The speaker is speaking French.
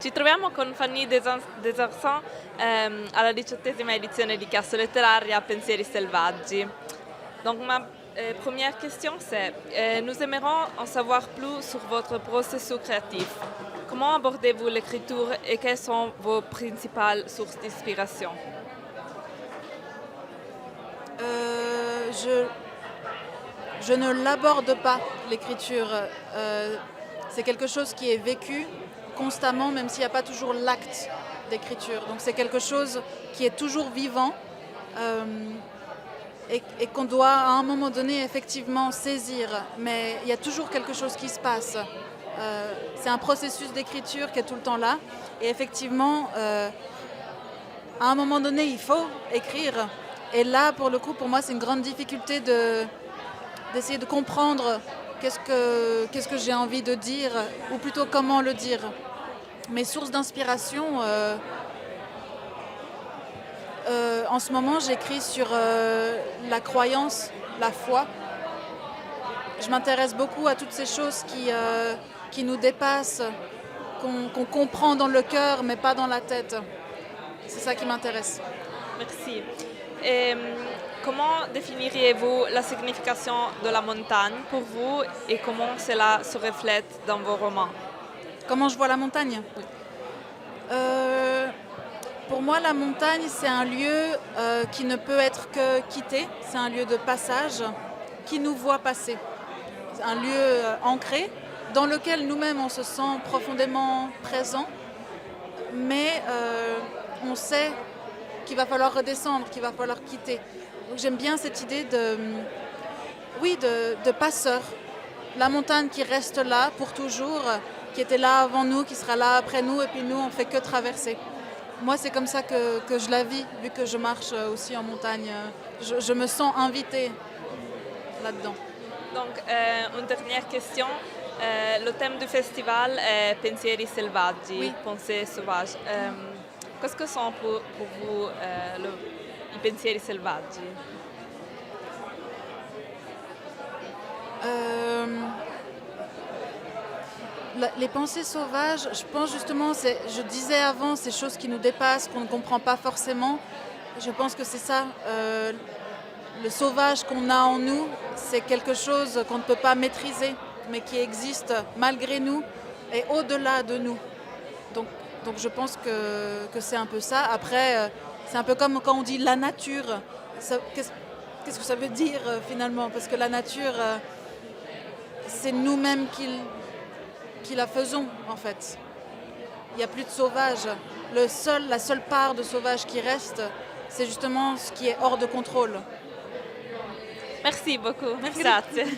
Ci troviamo con Fanny Desarson alla 18ª edizione di Cassa Letteraria Pensieri Selvaggi. Donc ma première question c'est, nous aimerions en savoir plus sur votre processus créatif. Comment abordez-vous l'écriture et quelles sont vos principales sources d'inspiration? Je ne l'aborde pas, l'écriture. C'est quelque chose qui est vécu constamment, même s'il n'y a pas toujours l'acte d'écriture. Donc c'est quelque chose qui est toujours vivant et qu'on doit à un moment donné effectivement saisir. Mais il y a toujours quelque chose qui se passe. C'est un processus d'écriture qui est tout le temps là. Et effectivement, à un moment donné, il faut écrire. Et là, pour le coup, pour moi, c'est une grande difficulté d'essayer de comprendre qu'est-ce que j'ai envie de dire, ou plutôt comment le dire. Mes sources d'inspiration, en ce moment, j'écris sur la croyance, la foi. Je m'intéresse beaucoup à toutes ces choses qui nous dépassent, qu'on comprend dans le cœur, mais pas dans la tête. C'est ça qui m'intéresse. Merci. Et comment définiriez-vous la signification de la montagne pour vous et comment cela se reflète dans vos romans? Comment je vois la montagne? Oui. Pour moi, la montagne, c'est un lieu qui ne peut être que quitté. C'est un lieu de passage qui nous voit passer. C'est un lieu ancré dans lequel nous-mêmes on se sent profondément présent, mais on sait qu'il va falloir redescendre, qu'il va falloir quitter. Donc j'aime bien cette idée de passeur. La montagne qui reste là pour toujours, qui était là avant nous, qui sera là après nous, et puis nous, on ne fait que traverser. Moi, c'est comme ça que je la vis, vu que je marche aussi en montagne. Je me sens invitée là-dedans. Donc, une dernière question. Le thème du festival est Pensieri Selvaggi, Oui. Pensées sauvages. Qu'est-ce que sont pour vous i pensieri selvaggi? Les pensées sauvages, je pense justement, je disais avant, ces choses qui nous dépassent, qu'on ne comprend pas forcément. Je pense que c'est ça. Le sauvage qu'on a en nous, c'est quelque chose qu'on ne peut pas maîtriser, mais qui existe malgré nous et au-delà de nous. Donc je pense que c'est un peu ça. Après, c'est un peu comme quand on dit la nature. Qu'est-ce que ça veut dire finalement? Parce que la nature, c'est nous-mêmes qui la faisons en fait. Il n'y a plus de sauvage. La seule part de sauvage qui reste, c'est justement ce qui est hors de contrôle. Merci beaucoup. Merci. Grazie.